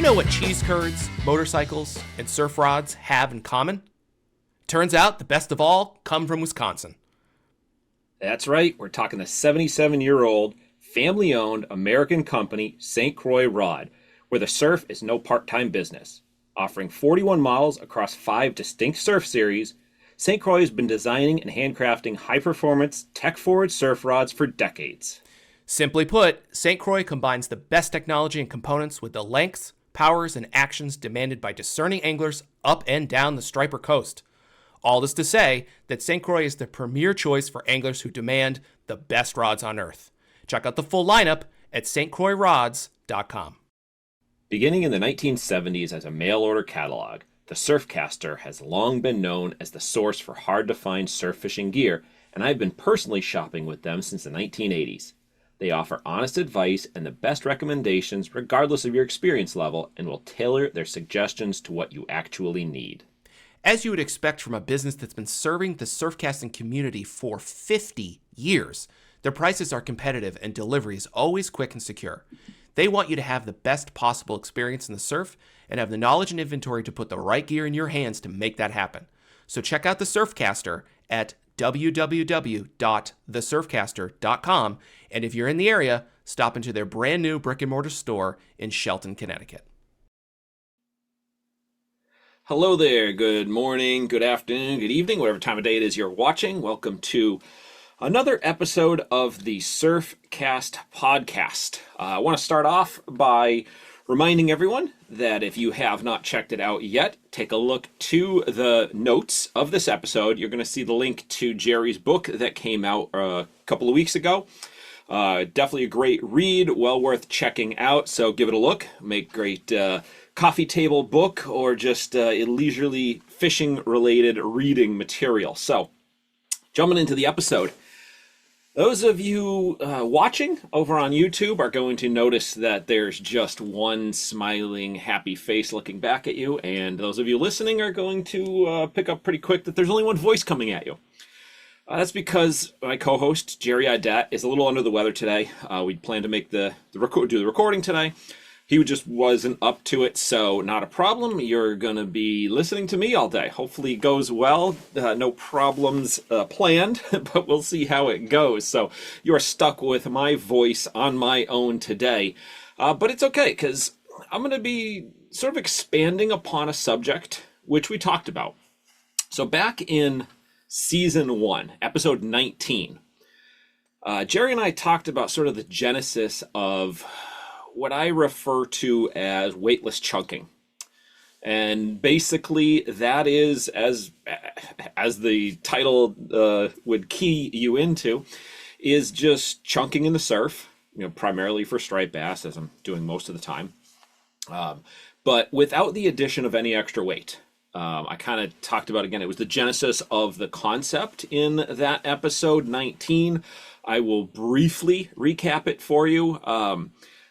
know what cheese curds, motorcycles, and surf rods have in common? Turns out the best of all come from Wisconsin. That's right. We're talking the 77-year-old, family-owned American company, St. Croix Rod, where the surf is no part-time business. Offering 41 models across 5 distinct surf series, St. Croix has been designing and handcrafting high-performance, tech-forward surf rods for decades. Simply put, St. Croix combines the best technology and components with the lengths, powers, and actions demanded by discerning anglers up and down the Striper Coast. All this to say that St. Croix is the premier choice for anglers who demand the best rods on earth. Check out the full lineup at stcroixrods.com. Beginning in the 1970s as a mail-order catalog, the Surfcaster has long been known as the source for hard-to-find surf fishing gear, and I've been personally shopping with them since the 1980s. They offer honest advice and the best recommendations regardless of your experience level, and will tailor their suggestions to what you actually need. As you would expect from a business that's been serving the surfcasting community for 50 years, their prices are competitive and delivery is always quick and secure. They want you to have the best possible experience in the surf and have the knowledge and inventory to put the right gear in your hands to make that happen. So check out the Surfcaster at www.thesurfcaster.com, and if you're in the area, stop into their brand new brick and mortar store in Shelton, Connecticut. Hello there, good morning, good afternoon, good evening, whatever time of day it is you're watching. Welcome to another episode of the Surfcast Podcast. I want to start off by reminding everyone that if you have not checked it out yet, take a look to the notes of this episode. You're going to see the link to Jerry's book that came out a couple of weeks ago. Definitely a great read, well worth checking out, so give it a look. Make great coffee table book or just leisurely fishing-related reading material. So, jumping into the episode. Those of you watching over on YouTube are going to notice that there's just one smiling, happy face looking back at you, and those of you listening are going to pick up pretty quick that there's only one voice coming at you. That's because my co-host, Jerry Audet, is a little under the weather today. We planned to make do the recording today. He just wasn't up to it, so not a problem. You're going to be listening to me all day. Hopefully it goes well. No problems planned, but we'll see how it goes. So you're stuck with my voice on my own today. But it's okay, because I'm going to be sort of expanding upon a subject which we talked about. So back in Season 1, Episode 19, Jerry and I talked about sort of the genesis of what I refer to as weightless chunking. And basically that is, as the title would key you into, is just chunking in the surf, primarily for striped bass, as I'm doing most of the time, but without the addition of any extra weight. I kind of talked about, again, it was the genesis of the concept in that episode 19. I will briefly recap it for you.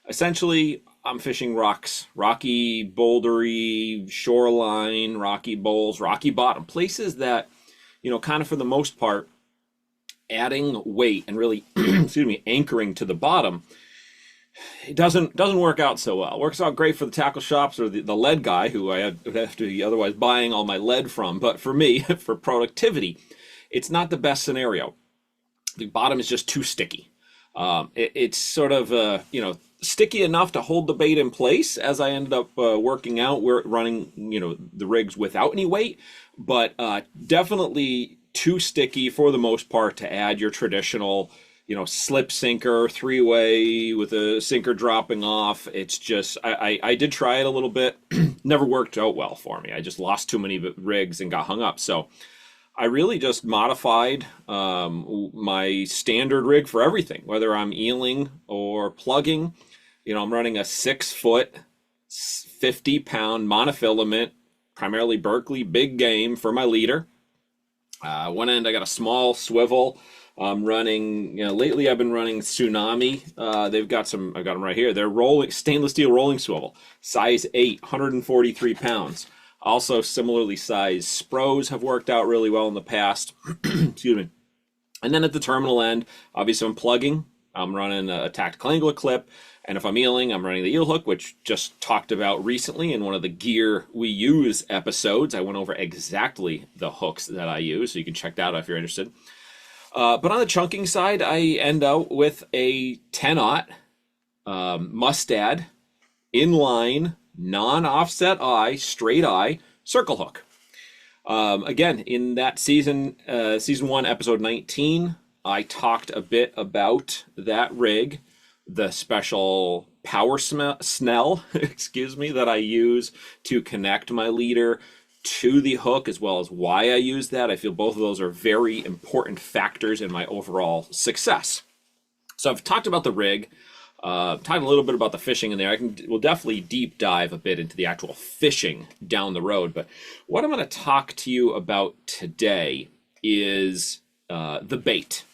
Essentially, I'm fishing rocks, rocky, bouldery, shoreline, rocky bowls, rocky bottom, places that, kind of for the most part, adding weight and really, anchoring to the bottom, it doesn't work out so well. It works out great for the tackle shops or the lead guy, who I would have to be otherwise buying all my lead from. But for me, for productivity, it's not the best scenario. The bottom is just too sticky. It's sort of, sticky enough to hold the bait in place, as I ended up working out. We're running, the rigs without any weight, but definitely too sticky for the most part to add your traditional, slip sinker, 3-way with a sinker dropping off. It's just, I did try it a little bit, never worked out well for me. I just lost too many rigs and got hung up. So I really just modified my standard rig for everything, whether I'm eeling or plugging. I'm running a 6-foot, 50-pound monofilament, primarily Berkeley big game for my leader. One end I got a small swivel. I'm running, lately I've been running Tsunami. They've got I've got them right here. They're stainless steel rolling swivel, size 8, 143 pounds. Also similarly sized Spros have worked out really well in the past. Excuse me. And then at the terminal end, obviously I'm plugging. I'm running a tactical angler clip. And if I'm eeling, I'm running the eel hook, which just talked about recently in one of the gear we use episodes. I went over exactly the hooks that I use, so you can check that out if you're interested. But on the chunking side, I end out with a 10-aught Mustad inline, non-offset eye, straight eye circle hook. Again, in that season 1, episode 19, I talked a bit about that rig, the special power snell, that I use to connect my leader to the hook, as well as why I use that. I feel both of those are very important factors in my overall success. So I've talked about the rig, talked a little bit about the fishing in there. We'll definitely deep dive a bit into the actual fishing down the road. But what I'm going to talk to you about today is the bait.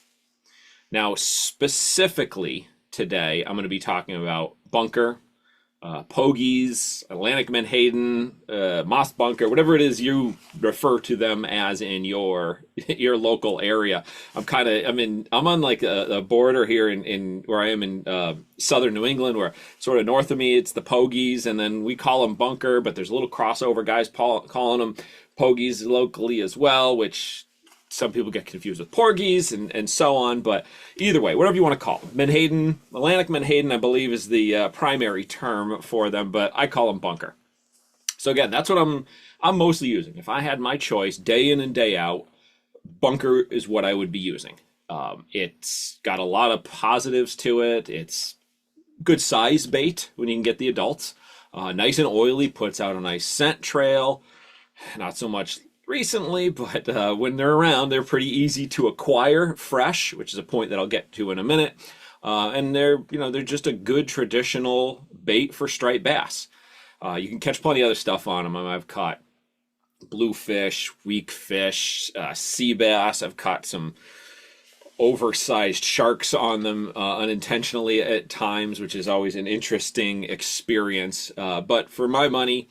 Now, specifically today, I'm going to be talking about bunker, pogies, Atlantic menhaden, moss bunker, whatever it is you refer to them as in your local area. I'm on like a border here in where I am in southern New England, where sort of north of me it's the pogies, and then we call them bunker, but there's a little crossover, guys calling them pogies locally as well, which some people get confused with porgies and so on, but either way, whatever you want to call them. Menhaden, Atlantic menhaden, I believe, is the primary term for them, but I call them bunker. So again, that's what I'm mostly using. If I had my choice, day in and day out, bunker is what I would be using. It's got a lot of positives to it. It's good size bait when you can get the adults. Nice and oily, puts out a nice scent trail. Not so much recently, but when they're around, they're pretty easy to acquire fresh, which is a point that I'll get to in a minute. And they're just a good traditional bait for striped bass. You can catch plenty of other stuff on them. I've caught bluefish, weak fish, sea bass. I've caught some oversized sharks on them unintentionally at times, which is always an interesting experience. But for my money,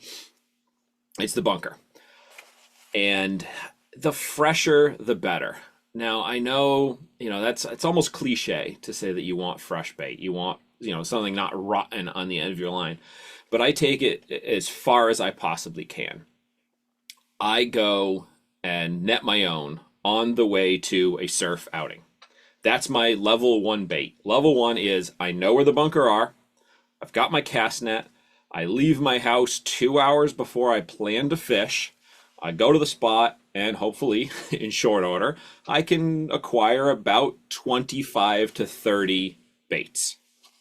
it's the bunker. And the fresher, the better. Now, I know, it's almost cliche to say that you want fresh bait. You want, something not rotten on the end of your line. But I take it as far as I possibly can. I go and net my own on the way to a surf outing. That's my level 1 bait. Level 1 is I know where the bunker are. I've got my cast net. I leave my house 2 hours before I plan to fish. I go to the spot, and hopefully, in short order, I can acquire about 25 to 30 baits.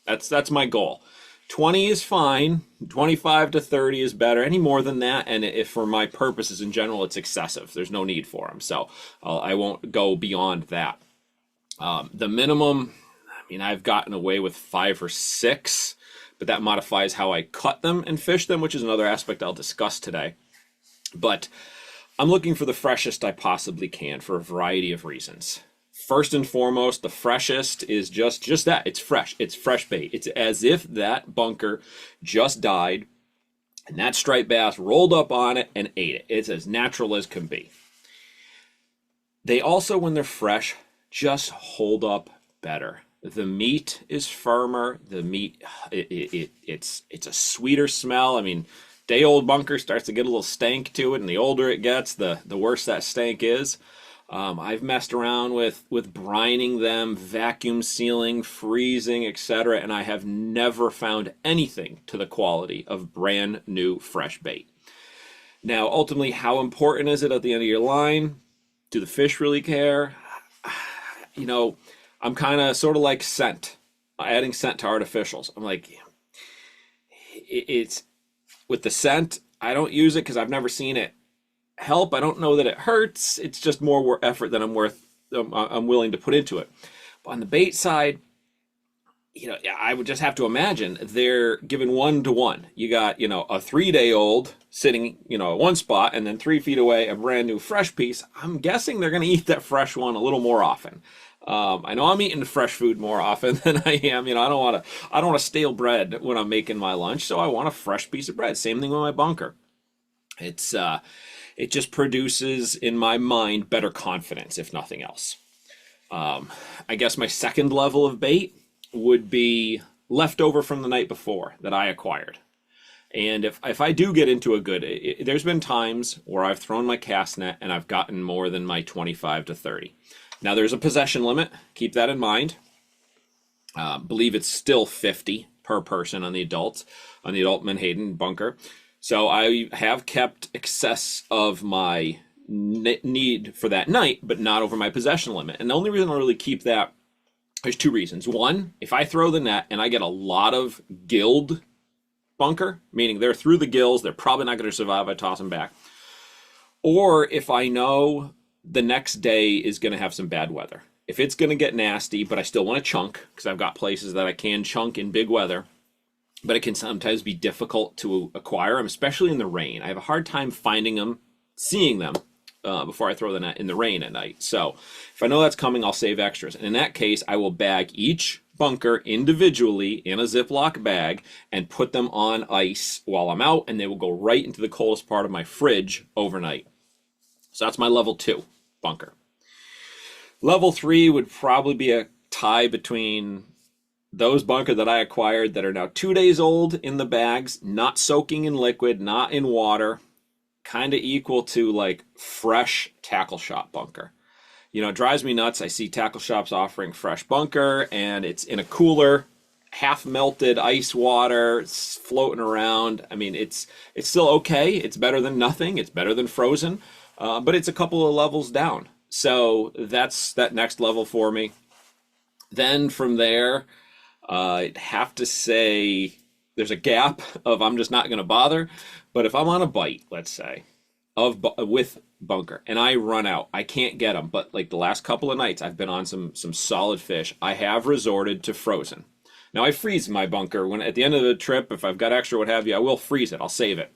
That's my goal. 20 is fine. 25 to 30 is better. Any more than that, and if for my purposes in general, it's excessive. There's no need for them, so I won't go beyond that. The minimum, I've gotten away with 5 or 6, but that modifies how I cut them and fish them, which is another aspect I'll discuss today. But I'm looking for the freshest I possibly can for a variety of reasons. First and foremost, the freshest is just that. It's fresh. It's fresh bait. It's as if that bunker just died and that striped bass rolled up on it and ate it. It's as natural as can be. They also, when they're fresh, just hold up better. The meat is firmer. The meat, it's a sweeter smell. Day-old bunker starts to get a little stank to it, and the older it gets, the worse that stank is. I've messed around with brining them, vacuum sealing, freezing, etc., and I have never found anything to the quality of brand new fresh bait. Now, ultimately, how important is it at the end of your line? Do the fish really care? I'm kind of sort of like scent, adding scent to artificials. I'm like, it's with the scent, I don't use it because I've never seen it help. I don't know that it hurts. It's just more effort than I'm willing to put into it. But on the bait side, I would just have to imagine they're given 1-to-1. You got, a 3-day-old sitting, at one spot, and then 3 feet away, a brand new fresh piece. I'm guessing they're going to eat that fresh one a little more often. I know I'm eating fresh food more often than I am. I don't want a stale bread when I'm making my lunch, so I want a fresh piece of bread. Same thing with my bunker. It just produces in my mind better confidence, if nothing else. I guess my second level of bait would be left over from the night before that I acquired. And if I do get into a good, there's been times where I've thrown my cast net and I've gotten more than my 25 to 30. Now there's a possession limit. Keep that in mind. Believe it's still 50 per person on the adult Menhaden bunker. So I have kept excess of my need for that night, but not over my possession limit. And the only reason I really keep that, there's two reasons. One, if I throw the net and I get a lot of gilled bunker, meaning they're through the gills, they're probably not going to survive, I toss them back. Or if I know the next day is going to have some bad weather. If it's going to get nasty, but I still want to chunk, because I've got places that I can chunk in big weather, but it can sometimes be difficult to acquire them, especially in the rain. I have a hard time finding them, seeing them, before I throw the net in the rain at night. So if I know that's coming, I'll save extras. And in that case, I will bag each bunker individually in a Ziploc bag and put them on ice while I'm out, and they will go right into the coldest part of my fridge overnight. So that's my level 2 bunker. Level 3 would probably be a tie between those bunker that I acquired that are now 2 days old in the bags, not soaking in liquid, not in water, kind of equal to like fresh tackle shop bunker. You know, it drives me nuts. I see tackle shops offering fresh bunker and it's in a cooler, half melted ice water, it's floating around. I mean, it's still okay. It's better than nothing. It's better than frozen, but it's a couple of levels down. So that's that next level for me. Then from there, I'd have to say there's a gap of I'm just not going to bother. But if I'm on a bite, let's say, with bunker, and I run out, I can't get them. But like the last couple of nights, I've been on some solid fish. I have resorted to frozen. Now I freeze my bunker when at the end of the trip, if I've got extra, what have you, I will freeze it. I'll save it.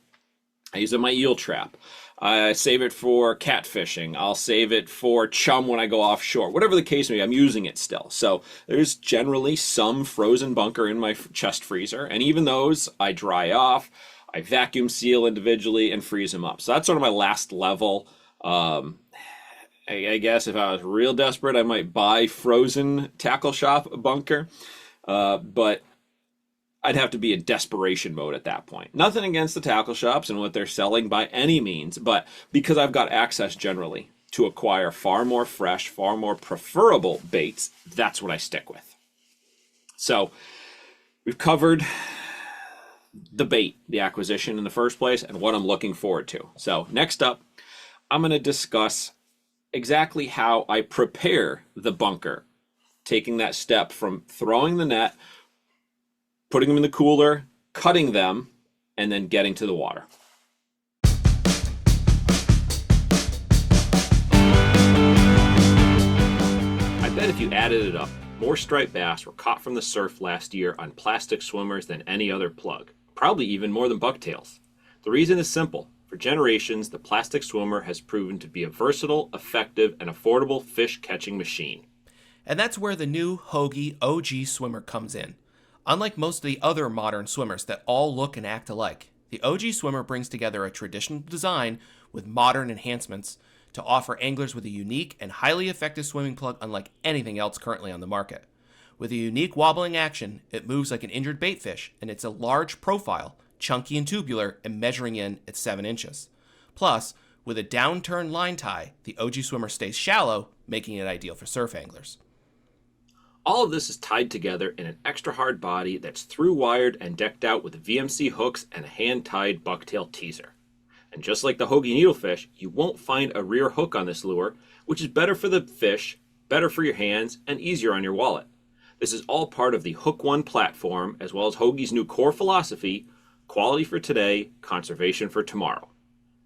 I use it in my eel trap. I save it for catfishing. I'll save it for chum when I go offshore. Whatever the case may be, I'm using it still. So there's generally some frozen bunker in my chest freezer. And even those I dry off, I vacuum seal individually and freeze them up. So that's sort of my last level. I guess if I was real desperate, I might buy frozen tackle shop bunker. But I'd have to be in desperation mode at that point. Nothing against the tackle shops and what they're selling by any means, but because I've got access generally to acquire far more fresh, far more preferable baits, that's what I stick with. So we've covered the bait, the acquisition in the first place, and what I'm looking forward to. So next up, I'm going to discuss exactly how I prepare the bunker, taking that step from throwing the net, putting them in the cooler, cutting them, and then getting to the water. I bet if you added it up, more striped bass were caught from the surf last year on plastic swimmers than any other plug. Probably even more than bucktails. The reason is simple. For generations, the plastic swimmer has proven to be a versatile, effective, and affordable fish catching machine. And that's where the new Hogy OG Swimmer comes in. Unlike most of the other modern swimmers that all look and act alike, the OG Swimmer brings together a traditional design with modern enhancements to offer anglers with a unique and highly effective swimming plug unlike anything else currently on the market. With a unique wobbling action, it moves like an injured baitfish, and it's a large profile, chunky and tubular, and measuring in at 7 inches. Plus, with a downturn line tie, the OG Swimmer stays shallow, making it ideal for surf anglers. All of this is tied together in an extra hard body that's through wired and decked out with VMC hooks and a hand-tied bucktail teaser. And just like the Hogy needlefish, you won't find a rear hook on this lure, which is better for the fish, better for your hands, and easier on your wallet. This is all part of the Hook One platform, as well as Hogy's new core philosophy, quality for today, conservation for tomorrow.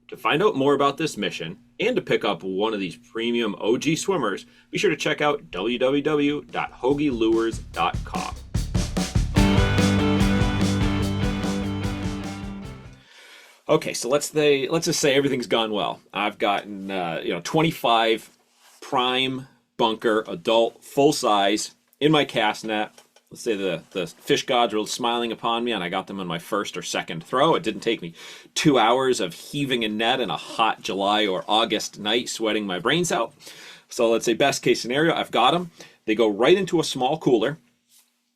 To find out more about this mission, and to pick up one of these premium OG swimmers, be sure to check out www.hogylures.com. Okay, so let's just say everything's gone well. I've gotten 25 prime bunker adult full size in my cast net. Let's say the fish gods were smiling upon me and I got them on my first or second throw. It didn't take me 2 hours of heaving a net in a hot July or August night, sweating my brains out. So let's say best case scenario, I've got them. They go right into a small cooler.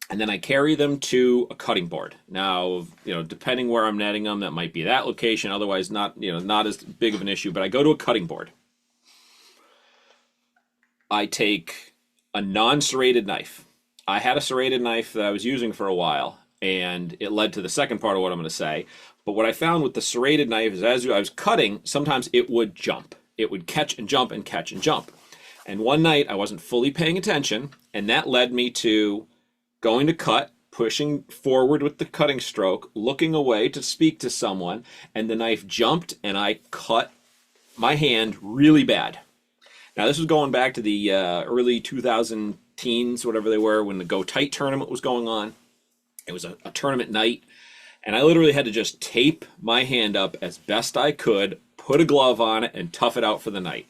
and then I carry them to a cutting board. Now, depending where I'm netting them, that might be that location. Otherwise, not as big of an issue. But I go to a cutting board. I take a non-serrated knife. I had a serrated knife that I was using for a while, and it led to the second part of what I'm going to say. But what I found with the serrated knife is as I was cutting, sometimes it would jump. It would catch and jump and catch and jump. And one night I wasn't fully paying attention, and that led me to going to cut, pushing forward with the cutting stroke, looking away to speak to someone, and the knife jumped and I cut my hand really bad. Now this was going back to the early 2000 teens, whatever they were, when the Go Tight tournament was going on. It was a tournament night, and I literally had to just tape my hand up as best I could, put a glove on it, and tough it out for the night.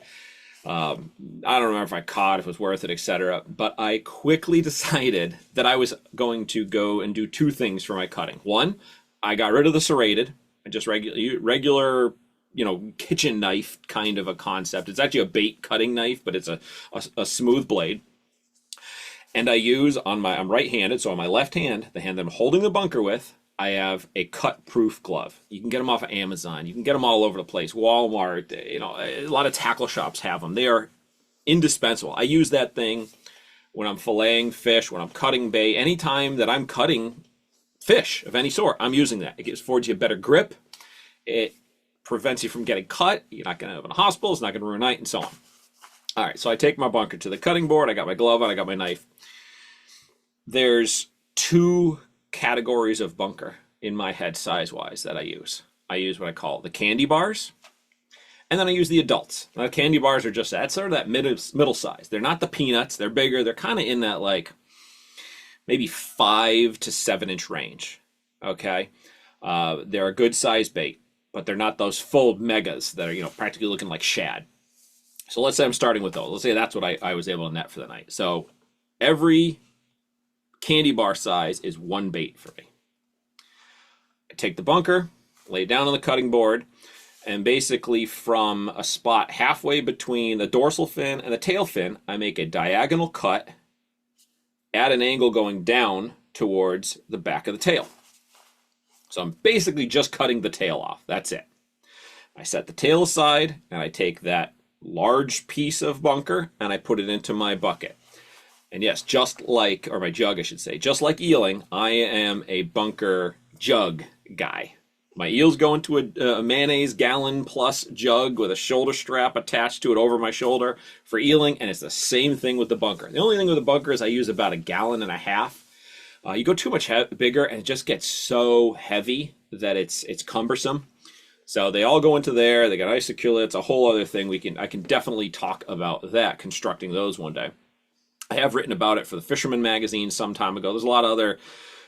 I don't remember if I caught, if it was worth it, etc. But I quickly decided that I was going to go and do two things for my cutting. One, I got rid of the serrated, just regular, kitchen knife kind of a concept. It's actually a bait cutting knife, but it's a smooth blade. And I use I'm right-handed, so on my left hand, the hand that I'm holding the bunker with, I have a cut-proof glove. You can get them off of Amazon. You can get them all over the place. Walmart, a lot of tackle shops have them. They are indispensable. I use that thing when I'm filleting fish, when I'm cutting bait. Anytime that I'm cutting fish of any sort, I'm using that. It affords you a better grip. It prevents you from getting cut. You're not going to have in a hospital. It's not going to ruin night, and so on. All right, so I take my bunker to the cutting board. I got my glove on. I got my knife. There's two categories of bunker in my head size-wise that I use. I use what I call the candy bars, and then I use the adults. Now, the candy bars are just that, sort of that middle size. They're not the peanuts. They're bigger. They're kind of in that maybe 5 to 7 inch range. Okay, they're a good size bait, but they're not those full megas that are practically looking like shad. So let's say I'm starting with those. Let's say that's what I was able to net for the night. So every candy bar size is one bait for me. I take the bunker, lay it down on the cutting board, and basically from a spot halfway between the dorsal fin and the tail fin, I make a diagonal cut at an angle going down towards the back of the tail. So I'm basically just cutting the tail off. That's it. I set the tail aside, and I take that large piece of bunker, and I put it into my bucket. And yes, or my jug, I should say, just like eeling, I am a bunker jug guy. My eels go into a mayonnaise gallon plus jug with a shoulder strap attached to it over my shoulder for eeling, and it's the same thing with the bunker. The only thing with the bunker is I use about 1.5 gallons. You go too much bigger, and it just gets so heavy that it's cumbersome. So they all go into there. They got nice securely. It's a whole other thing. I can definitely talk about that, constructing those one day. I have written about it for the Fisherman magazine some time ago. There's a lot of other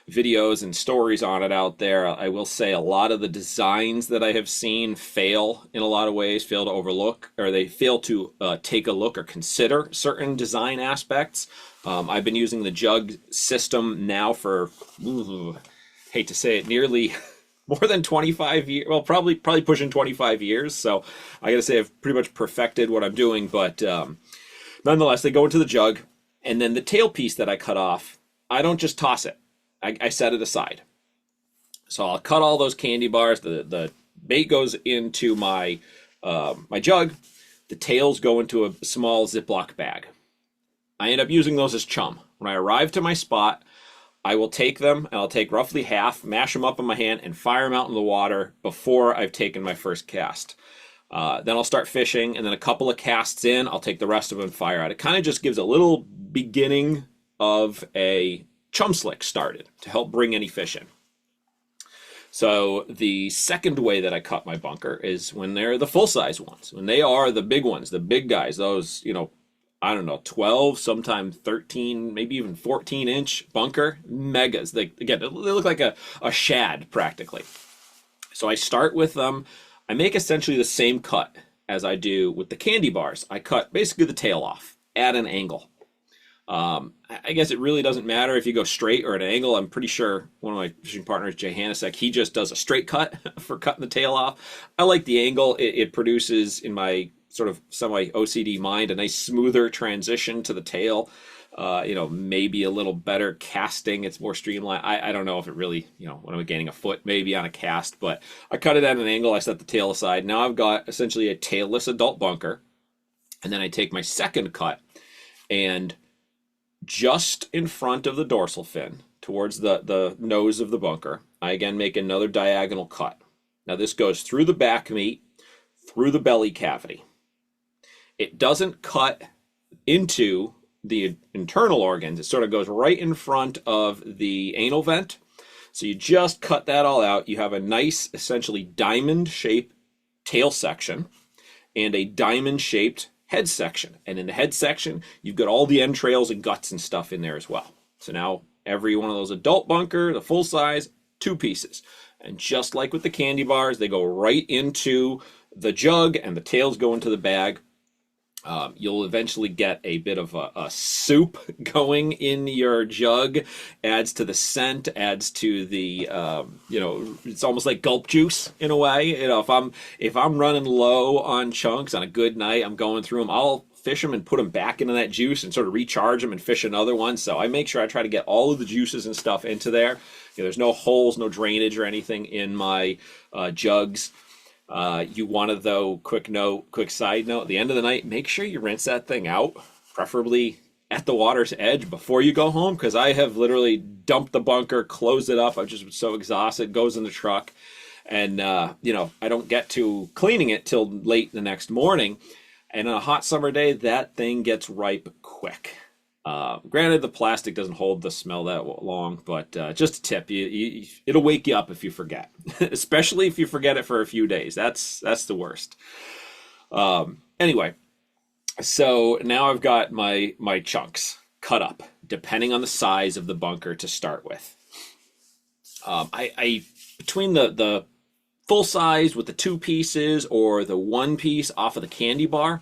videos and stories on it out there. I will say a lot of the designs that I have seen fail in a lot of ways, fail to overlook, or they fail to take a look or consider certain design aspects. I've been using the jug system now for, hate to say it, nearly more than 25 years. Well, probably pushing 25 years. So I got to say I've pretty much perfected what I'm doing. But nonetheless, they go into the jug. And then the tail piece that I cut off, I don't just toss it. I set it aside. So I'll cut all those candy bars. The bait goes into my my jug. The tails go into a small Ziploc bag. I end up using those as chum. When I arrive to my spot, I will take them, and I'll take roughly half, mash them up in my hand, and fire them out in the water before I've taken my first cast. Then I'll start fishing, and then a couple of casts in, I'll take the rest of them and fire out. It kind of just gives a little beginning of a chum slick started to help bring any fish in. So the second way that I cut my bunker is when they're the full-size ones, when they are the big ones, the big guys, those, 12, sometimes 13, maybe even 14-inch bunker megas. They look like a shad practically. So I start with them. I make essentially the same cut as I do with the candy bars. I cut basically the tail off at an angle. I guess it really doesn't matter if you go straight or at an angle. I'm pretty sure one of my fishing partners, Jay Hanasek, he just does a straight cut for cutting the tail off. I like the angle. It produces, in my sort of semi-OCD mind, a nice smoother transition to the tail. maybe a little better casting. It's more streamlined. I don't know if it really, when I'm gaining a foot maybe on a cast, but I cut it at an angle. I set the tail aside. Now I've got essentially a tailless adult bunker. And then I take my second cut, and just in front of the dorsal fin, towards the nose of the bunker, I again make another diagonal cut. Now this goes through the back meat, through the belly cavity. It doesn't cut into the internal organs. It sort of goes right in front of the anal vent. So you just cut that all out. You have a nice, essentially diamond-shaped tail section and a diamond-shaped head section. And in the head section, you've got all the entrails and guts and stuff in there as well. So now every one of those adult bunker, the full size, 2 pieces. And just like with the candy bars, they go right into the jug and the tails go into the bag. You'll eventually get a bit of a soup going in your jug. Adds to the scent, adds to the, it's almost like gulp juice in a way. If I'm running low on chunks on a good night, I'm going through them, I'll fish them and put them back into that juice and sort of recharge them and fish another one. So I make sure I try to get all of the juices and stuff into there. There's no holes, no drainage or anything in my jugs. You want to, though, quick side note, at the end of the night, make sure you rinse that thing out, preferably at the water's edge before you go home, because I have literally dumped the bunker, closed it up. I'm just so exhausted, goes in the truck, and, I don't get to cleaning it till late the next morning. And on a hot summer day, that thing gets ripe quick. Granted, the plastic doesn't hold the smell that long, but just a tip, it'll wake you up if you forget, especially if you forget it for a few days. That's the worst. Anyway, so now I've got my chunks cut up, depending on the size of the bunker to start with. I between the full size with the 2 pieces or the 1 piece off of the candy bar,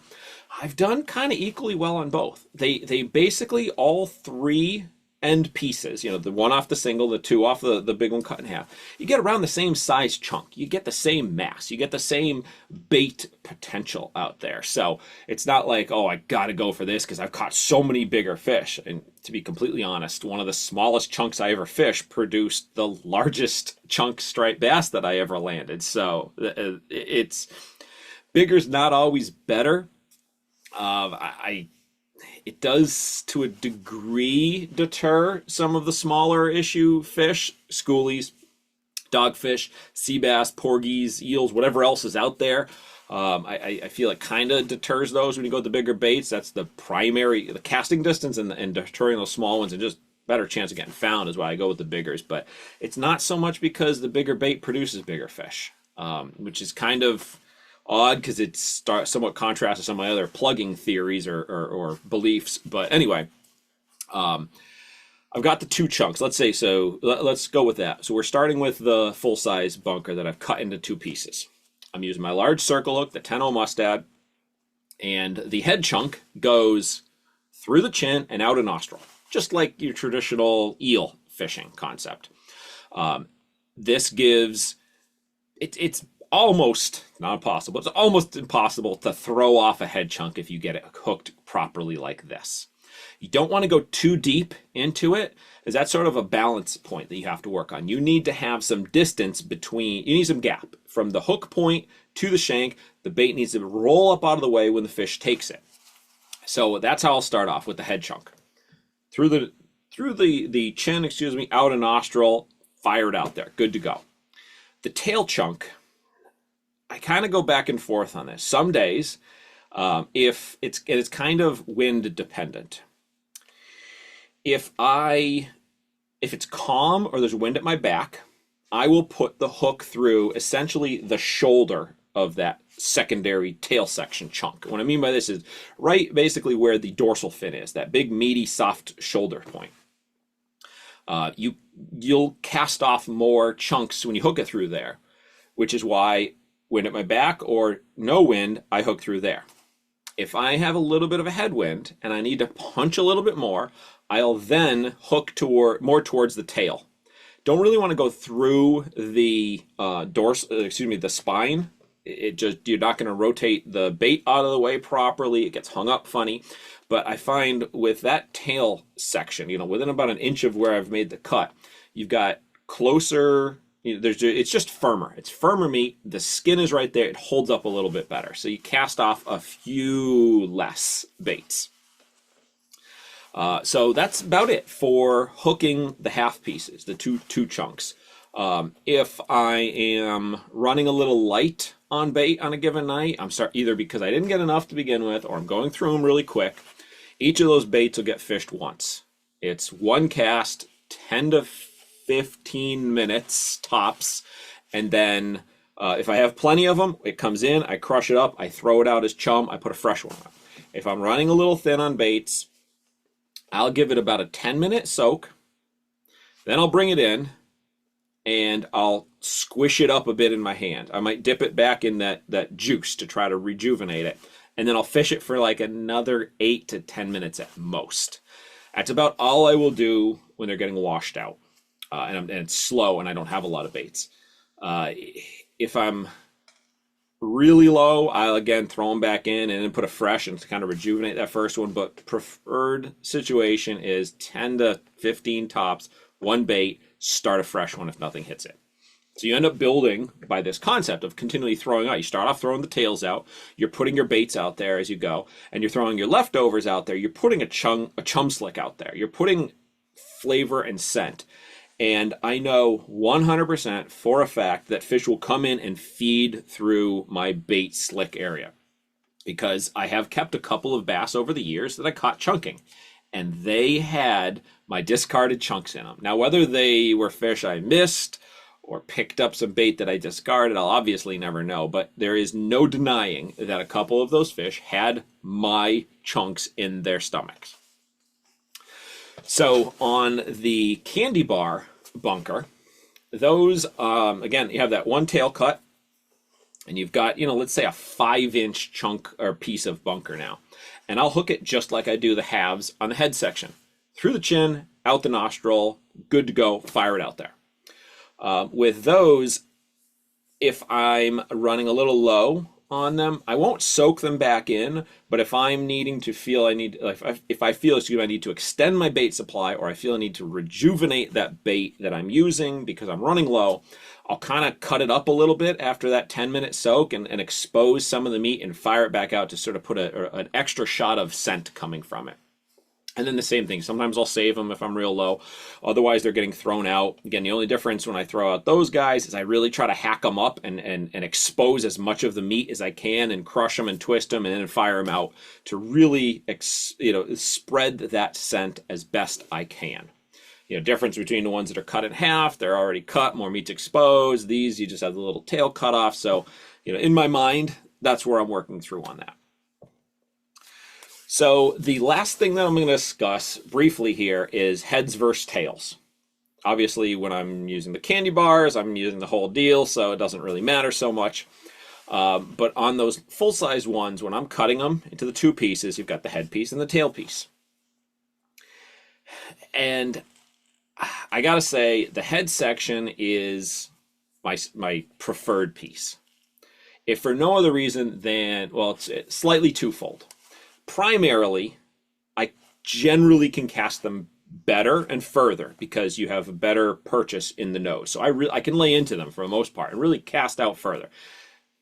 I've done kind of equally well on both. They basically all 3 end pieces, the 1 off the single, the 2 off the big one cut in half. You get around the same size chunk. You get the same mass. You get the same bait potential out there. So it's not like, oh, I got to go for this because I've caught so many bigger fish. And to be completely honest, one of the smallest chunks I ever fished produced the largest chunk striped bass that I ever landed. So it's bigger's not always better. It does to a degree deter some of the smaller issue fish, schoolies, dogfish, sea bass, porgies, eels, whatever else is out there. I feel it kind of deters those when you go with the bigger baits. That's the casting distance and deterring those small ones, and just better chance of getting found is why I go with the biggers. But it's not so much because the bigger bait produces bigger fish, which is kind of odd because it's somewhat contrasts to some of my other plugging theories or beliefs. But anyway, I've got the 2 chunks. Let's say so. Let's go with that. So we're starting with the full size bunker that I've cut into 2 pieces. I'm using my large circle hook, the 10-0 Mustad, and the head chunk goes through the chin and out a nostril, just like your traditional eel fishing concept. This gives it's almost not impossible. It's almost impossible to throw off a head chunk if you get it hooked properly like this. You don't want to go too deep into it, as that's sort of a balance point that you have to work on. You need to have some distance you need some gap from the hook point to the shank. The bait needs to roll up out of the way when the fish takes it. So that's how I'll start off with the head chunk. Through the chin, out a nostril, fire it out there, good to go. The tail chunk, I kind of go back and forth on this. Some days, if it's kind of wind dependent. If it's calm or there's wind at my back, I will put the hook through essentially the shoulder of that secondary tail section chunk. What I mean by this is right basically where the dorsal fin is, that big meaty soft shoulder point. You'll cast off more chunks when you hook it through there, which is why wind at my back or no wind, I hook through there. If I have a little bit of a headwind and I need to punch a little bit more, I'll then hook more towards the tail. Don't really want to go through the the spine you're not going to rotate the bait out of the way properly. It gets hung up funny. But I find with that tail section, within about an inch of where I've made the cut, you've got closer, it's just firmer. It's firmer meat. The skin is right there. It holds up a little bit better. So you cast off a few less baits. So that's about it for hooking the half pieces, the two chunks. If I am running a little light on bait on a given night, either because I didn't get enough to begin with, or I'm going through them really quick, each of those baits will get fished once. It's one cast, 10 to 15 minutes tops, and then if I have plenty of them, it comes in, I crush it up, I throw it out as chum, I put a fresh one on. If I'm running a little thin on baits, I'll give it about a 10-minute soak, then I'll bring it in, and I'll squish it up a bit in my hand. I might dip it back in that juice to try to rejuvenate it. And then I'll fish it for like another 8 to 10 minutes at most. That's about all I will do when they're getting washed out. And it's slow and I don't have a lot of baits. If I'm really low, I'll again throw them back in and then put a fresh and to kind of rejuvenate that first one. But preferred situation is 10 to 15 tops, one bait, start a fresh one if nothing hits it. So you end up building by this concept of continually throwing out. You start off throwing the tails out. You're putting your baits out there as you go, and you're throwing your leftovers out there. You're putting a chum slick out there. You're putting flavor and scent. And I know 100% for a fact that fish will come in and feed through my bait slick area, because I have kept a couple of bass over the years that I caught chunking, and they had my discarded chunks in them. Now, whether they were fish I missed or picked up some bait that I discarded, I'll obviously never know, but there is no denying that a couple of those fish had my chunks in their stomachs. So on the candy bar bunker, those, again, you have that one tail cut, and you've got, let's say a 5-inch chunk or piece of bunker now. And I'll hook it just like I do the halves on the head section. Through the chin, out the nostril, good to go, fire it out there. With those, if I'm running a little low on them, I won't soak them back in, but if I'm needing to feel I need to extend my bait supply, or I feel I need to rejuvenate that bait that I'm using because I'm running low, I'll kind of cut it up a little bit after that 10-minute soak and expose some of the meat and fire it back out to sort of put an extra shot of scent coming from it. And then the same thing. Sometimes I'll save them if I'm real low. Otherwise, they're getting thrown out. Again, the only difference when I throw out those guys is I really try to hack them up and expose as much of the meat as I can and crush them and twist them and then fire them out to really spread that scent as best I can. Difference between the ones that are cut in half, they're already cut, more meat's exposed. These, you just have the little tail cut off. So, in my mind, that's where I'm working through on that. So the last thing that I'm going to discuss briefly here is heads versus tails. Obviously, when I'm using the candy bars, I'm using the whole deal, so it doesn't really matter so much. But on those full-size ones, when I'm cutting them into the two pieces, you've got the head piece and the tail piece. And I got to say, the head section is my preferred piece. If for no other reason than, it's slightly twofold. Primarily, I generally can cast them better and further because you have a better purchase in the nose. So I can lay into them for the most part and really cast out further.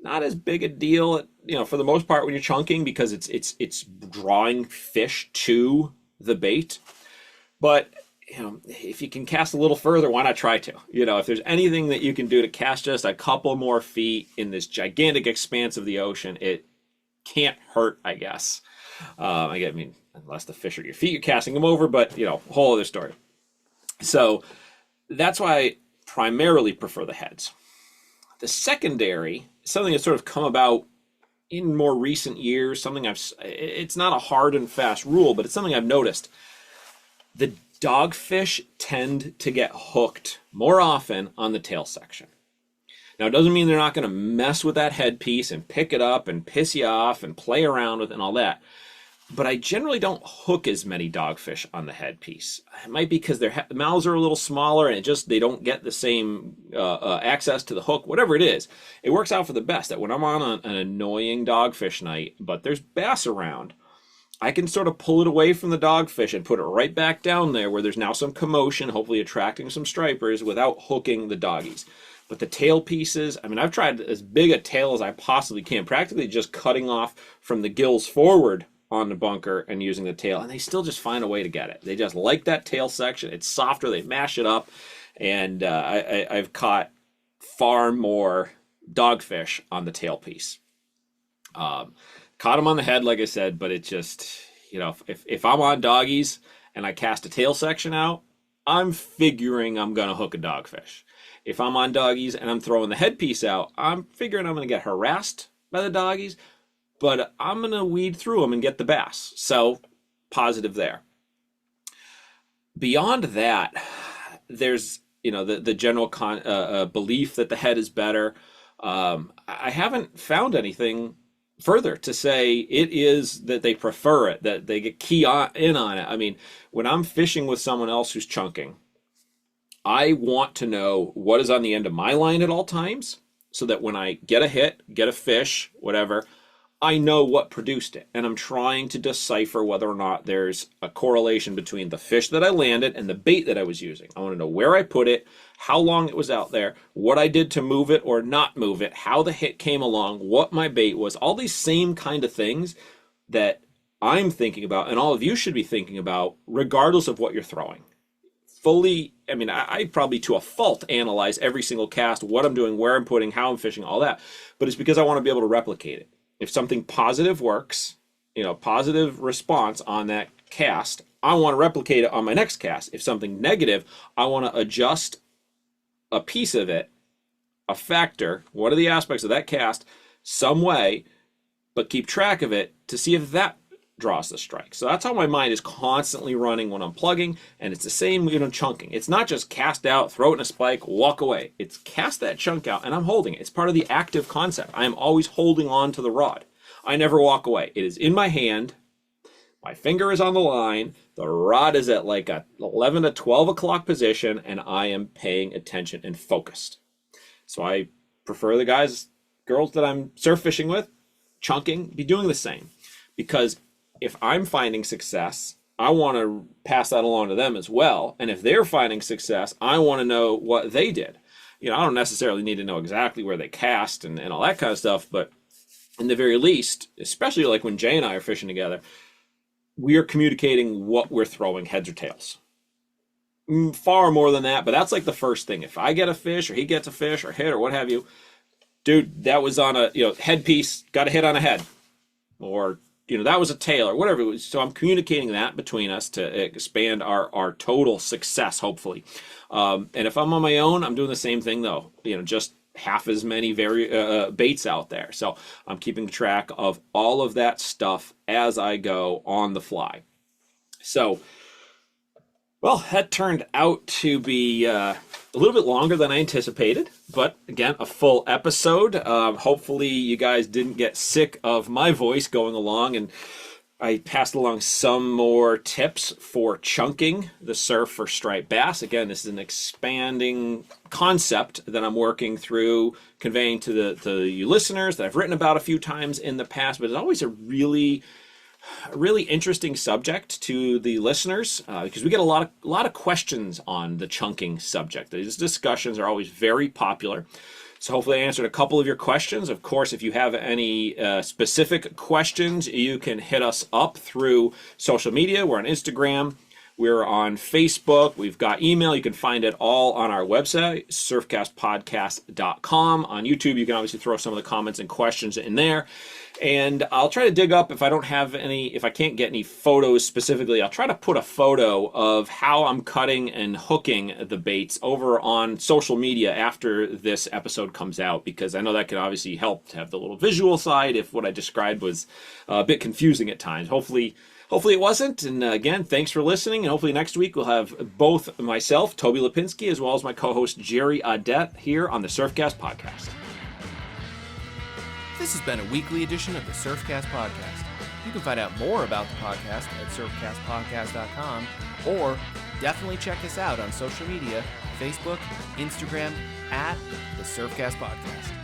Not as big a deal, for the most part when you're chunking because it's drawing fish to the bait. But if you can cast a little further, why not try to? If there's anything that you can do to cast just a couple more feet in this gigantic expanse of the ocean, it can't hurt, I guess. Unless the fish are your feet, you're casting them over, but, whole other story. So that's why I primarily prefer the heads. The secondary, something that's sort of come about in more recent years, it's not a hard and fast rule, but it's something I've noticed. The dogfish tend to get hooked more often on the tail section. Now, it doesn't mean they're not going to mess with that head piece and pick it up and piss you off and play around with it and all that. but I generally don't hook as many dogfish on the headpiece. It might be because their mouths are a little smaller and they don't get the same access to the hook, whatever it is. It works out for the best that when I'm on an annoying dogfish night, but there's bass around, I can sort of pull it away from the dogfish and put it right back down there where there's now some commotion, hopefully attracting some stripers without hooking the doggies. But the tail pieces, I mean, I've tried as big a tail as I possibly can, practically just cutting off from the gills forward on the bunker and using the tail, and they still just find a way to get it. They just like that tail section. It's softer. They mash it up, and I've caught far more dogfish on the tail piece. Caught them on the head, like I said, but it just, if I'm on doggies and I cast a tail section out, I'm figuring I'm going to hook a dogfish. If I'm on doggies and I'm throwing the headpiece out, I'm figuring I'm going to get harassed by the doggies, but I'm going to weed through them and get the bass. So, positive there. Beyond that, there's, the general belief that the head is better. I haven't found anything further to say it is that they prefer it, that they get in on it. I mean, when I'm fishing with someone else who's chunking, I want to know what is on the end of my line at all times so that when I get a hit, get a fish, whatever, I know what produced it. And I'm trying to decipher whether or not there's a correlation between the fish that I landed and the bait that I was using. I want to know where I put it, how long it was out there, what I did to move it or not move it, how the hit came along, what my bait was, all these same kind of things that I'm thinking about and all of you should be thinking about regardless of what you're throwing. I probably to a fault analyze every single cast, what I'm doing, where I'm putting, how I'm fishing, all that. But it's because I want to be able to replicate it. If something positive works, positive response on that cast, I want to replicate it on my next cast. If something negative, I want to adjust a piece of it, a factor, what are the aspects of that cast, some way, but keep track of it to see if that draws the strike. So that's how my mind is constantly running when I'm plugging, and it's the same, chunking. It's not just cast out, throw it in a spike, walk away. It's cast that chunk out, and I'm holding it. It's part of the active concept. I am always holding on to the rod. I never walk away. It is in my hand. My finger is on the line. The rod is at like a 11 to 12 o'clock position, and I am paying attention and focused. So I prefer the girls that I'm surf fishing with, chunking, be doing the same. Because if I'm finding success, I want to pass that along to them as well. And if they're finding success, I want to know what they did. I don't necessarily need to know exactly where they cast and all that kind of stuff, but in the very least, especially like when Jay and I are fishing together, we are communicating what we're throwing, heads or tails. Far more than that, but that's like the first thing. If I get a fish or he gets a fish or hit or what have you, dude, that was on a headpiece, got a hit on a head. Or that was a tail or whatever it was. So I'm communicating that between us to expand our total success, hopefully. And if I'm on my own, I'm doing the same thing though. Just half as many baits out there. So I'm keeping track of all of that stuff as I go on the fly. So, well, that turned out to be a little bit longer than I anticipated, but again, a full episode. Hopefully you guys didn't get sick of my voice going along, and I passed along some more tips for chunking the surf for striped bass. Again, this is an expanding concept that I'm working through conveying to you listeners that I've written about a few times in the past, but it's always a really interesting subject to the listeners because we get a lot of questions on the chunking subject. These discussions are always very popular. So hopefully I answered a couple of your questions. Of course, if you have any specific questions, you can hit us up through social media. We're on Instagram. We're on Facebook. We've got email. You can find it all on our website, surfcastpodcast.com. On YouTube, you can obviously throw some of the comments and questions in there. And I'll try to dig up if I can't get any photos specifically, I'll try to put a photo of how I'm cutting and hooking the baits over on social media after this episode comes out, because I know that can obviously help to have the little visual side if what I described was a bit confusing at times. Hopefully it wasn't. And again, thanks for listening. And hopefully next week we'll have both myself, Toby Lapinski, as well as my co-host Jerry Audet here on the Surfcast Podcast. This has been a weekly edition of the Surfcast Podcast. You can find out more about the podcast at surfcastpodcast.com, or definitely check us out on social media, Facebook, Instagram, at the Surfcast Podcast.